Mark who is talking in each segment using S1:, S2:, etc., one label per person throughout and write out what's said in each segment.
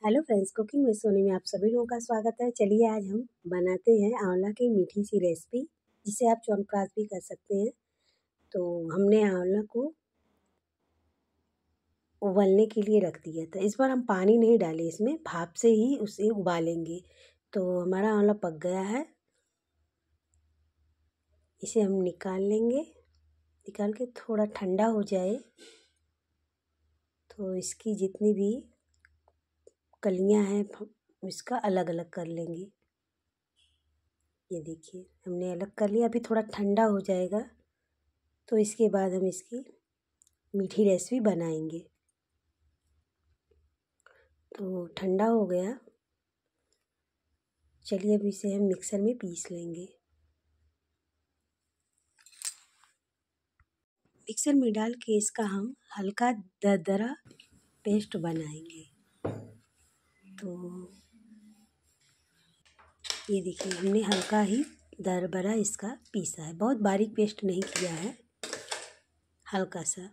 S1: Hello friends, cooking with Sony में आप सभी लोगों का स्वागत है। चलिए आज हम बनाते हैं आंवला की मीठी सी रेसिपी, जिसे आप च्यवनप्राश भी कर सकते हैं। तो हमने आंवला को उबलने के लिए रख दिया था। इस बार हम पानी नहीं डाले, इसमें भाप से ही उसे उबालेंगे। तो हमारा आंवला पक गया है, इसे हम निकाल लेंगे। निकाल के थोड़ा ठंडा हो जाए तो इसकी जितनी भी कलियां हैं इसका अलग अलग कर लेंगे। ये देखिए हमने अलग कर लिया। अभी थोड़ा ठंडा हो जाएगा तो इसके बाद हम इसकी मीठी रेसिपी बनाएंगे। तो ठंडा हो गया, चलिए अब इसे हम मिक्सर में पीस लेंगे। मिक्सर में डाल के इसका हम हल्का दरदरा पेस्ट बनाएंगे। तो ये देखिए हमने हल्का ही दरदरा इसका पीसा है, बहुत बारीक पेस्ट नहीं किया है, हल्का सा।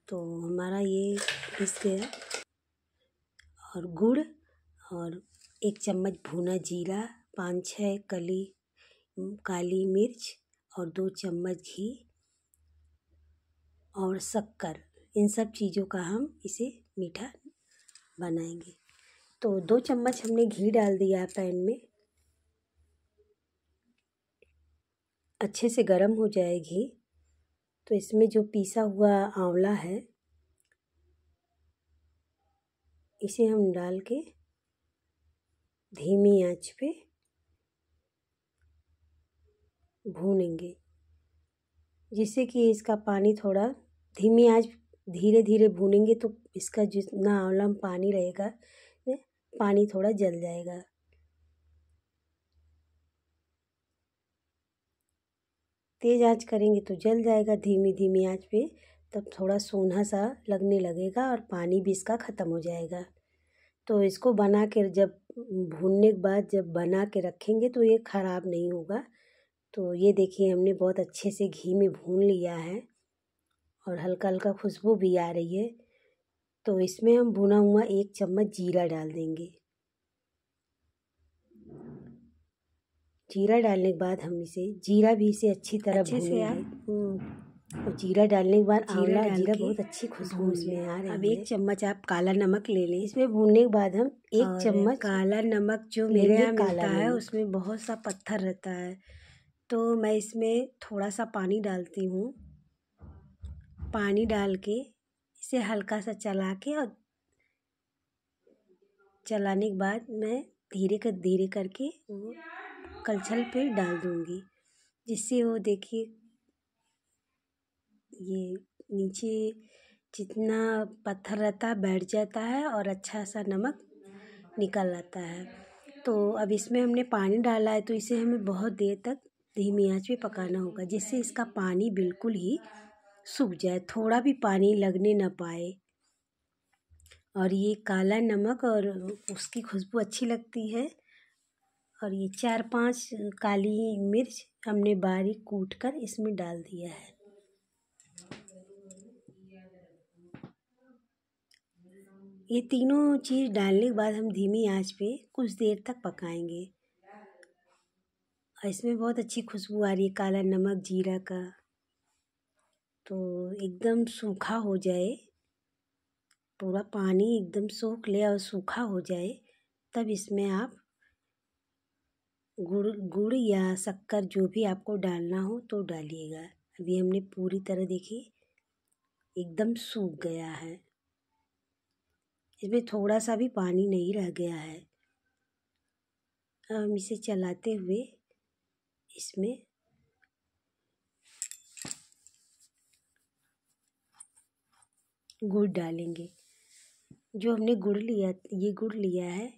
S1: तो हमारा ये पीस गया। और गुड़ और 1 चम्मच भुना जीरा, 5-6 कली काली मिर्च और 2 चम्मच घी और शक्कर, इन सब चीज़ों का हम इसे मीठा बनाएंगे। तो 2 चम्मच हमने घी डाल दिया पैन में। अच्छे से गर्म हो जाए घी तो इसमें जो पीसा हुआ आंवला है इसे हम डाल के धीमी आंच पे भूनेंगे, जिससे कि इसका पानी थोड़ा धीमी आंच धीरे धीरे भूनेंगे तो इसका जितना आंवला में पानी रहेगा पानी थोड़ा जल जाएगा। तेज़ आंच करेंगे तो जल जाएगा, धीमी धीमी आंच पे तब थोड़ा सोना सा लगने लगेगा और पानी भी इसका ख़त्म हो जाएगा। तो इसको बना के जब भूनने के बाद जब बना के रखेंगे तो ये ख़राब नहीं होगा। तो ये देखिए हमने बहुत अच्छे से घी में भून लिया है और हल्का हल्का खुशबू भी आ रही है। तो इसमें हम भुना हुआ 1 चम्मच जीरा डाल देंगे। जीरा डालने के बाद हम जीरा भी इसे अच्छी तरह भूनेंगे। और जीरा डालने के बाद जीरा बहुत अच्छी खुशबू इसमें आ रही है। अब 1 चम्मच आप काला नमक ले लें। इसमें भूनने के बाद हम 1 चम्मच काला नमक जो मेरे यहाँ मिलता है उसमें बहुत सा पत्थर रहता है, तो मैं इसमें थोड़ा सा पानी डालती हूँ। पानी डाल के इसे हल्का सा चला के और चलाने के बाद मैं धीरे करके वो कलछल पे डाल दूँगी, जिससे वो देखिए ये नीचे जितना पत्थर रहता है बैठ जाता है और अच्छा सा नमक निकल आता है। तो अब इसमें हमने पानी डाला है तो इसे हमें बहुत देर तक धीमी आंच पे पकाना होगा, जिससे इसका पानी बिल्कुल ही सूख जाए, थोड़ा भी पानी लगने ना पाए। और ये काला नमक और उसकी खुशबू अच्छी लगती है। और ये 4-5 काली मिर्च हमने बारीक कूट कर इसमें डाल दिया है। ये तीनों चीज़ डालने के बाद हम धीमी आंच पे कुछ देर तक पकाएंगे। और इसमें बहुत अच्छी खुशबू आ रही है काला नमक जीरा का। तो एकदम सूखा हो जाए, पूरा पानी एकदम सोख ले और सूखा हो जाए तब इसमें आप गुड़ या शक्कर जो भी आपको डालना हो तो डालिएगा। अभी हमने पूरी तरह देखिए एकदम सूख गया है, इसमें थोड़ा सा भी पानी नहीं रह गया है। अब हम इसे चलाते हुए इसमें गुड़ डालेंगे। जो हमने गुड़ लिया है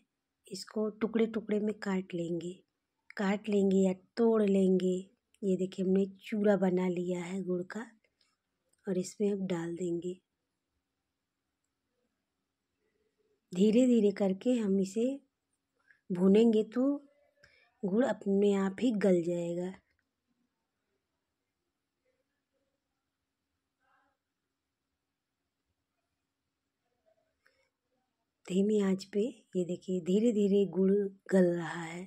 S1: इसको टुकड़े टुकड़े में काट लेंगे या तोड़ लेंगे। ये देखिए हमने चूरा बना लिया है गुड़ का और इसमें अब डाल देंगे। धीरे धीरे करके हम इसे भूनेंगे तो गुड़ अपने आप ही गल जाएगा। धीमी आंच पे ये देखिए धीरे धीरे गुड़ गल रहा है।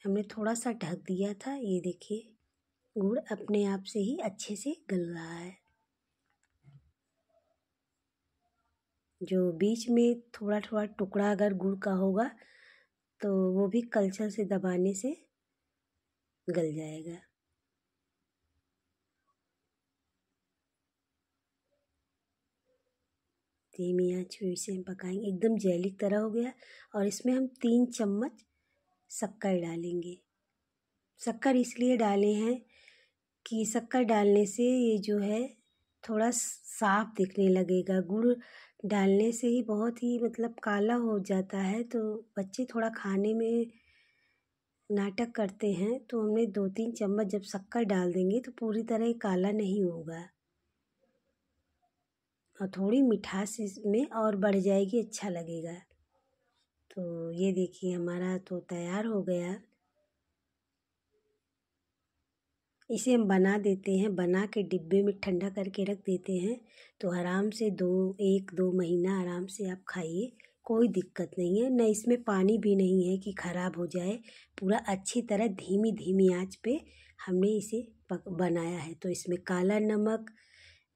S1: हमने थोड़ा सा ढक दिया था, ये देखिए गुड़ अपने आप से ही अच्छे से गल रहा है। जो बीच में थोड़ा थोड़ा टुकड़ा अगर गुड़ का होगा तो वो भी कलछल से दबाने से गल जाएगा। धीमी आंच पे इसे हम पकाएंगे, एकदम जेली की तरह हो गया। और इसमें हम 3 चम्मच शक्कर डालेंगे। शक्कर इसलिए डाले हैं कि शक्कर डालने से ये जो है थोड़ा साफ दिखने लगेगा। गुड़ डालने से ही बहुत ही मतलब काला हो जाता है, तो बच्चे थोड़ा खाने में नाटक करते हैं। तो हमने 2-3 चम्मच जब शक्कर डाल देंगे तो पूरी तरह काला नहीं होगा और थोड़ी मिठास इसमें और बढ़ जाएगी, अच्छा लगेगा। तो ये देखिए हमारा तो तैयार हो गया। इसे हम बना देते हैं, बना के डिब्बे में ठंडा करके रख देते हैं। तो आराम से 1-2 महीना आराम से आप खाइए, कोई दिक्कत नहीं है। न इसमें पानी भी नहीं है कि ख़राब हो जाए। पूरा अच्छी तरह धीमी धीमी आंच पे हमने इसे बनाया है। तो इसमें काला नमक,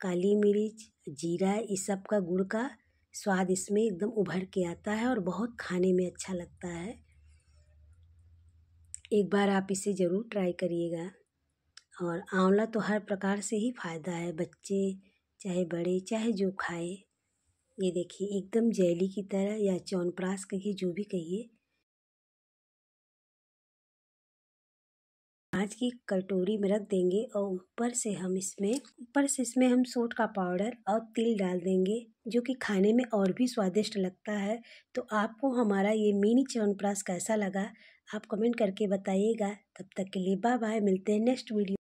S1: काली मिर्च, जीरा, इस सब का गुड़ का स्वाद इसमें एकदम उभर के आता है और बहुत खाने में अच्छा लगता है। एक बार आप इसे ज़रूर ट्राई करिएगा। और आंवला तो हर प्रकार से ही फ़ायदा है, बच्चे चाहे बड़े चाहे जो खाए। ये देखिए एकदम जेली की तरह या च्यवनप्राश कहिए, जो भी कहिए। कांच की कटोरी में रख देंगे और ऊपर से इसमें हम सोंठ का पाउडर और तिल डाल देंगे, जो कि खाने में और भी स्वादिष्ट लगता है। तो आपको हमारा ये मिनी च्यवनप्राश कैसा लगा आप कमेंट करके बताइएगा। तब तक के लिए बाय बाय, मिलते हैं नेक्स्ट वीडियो।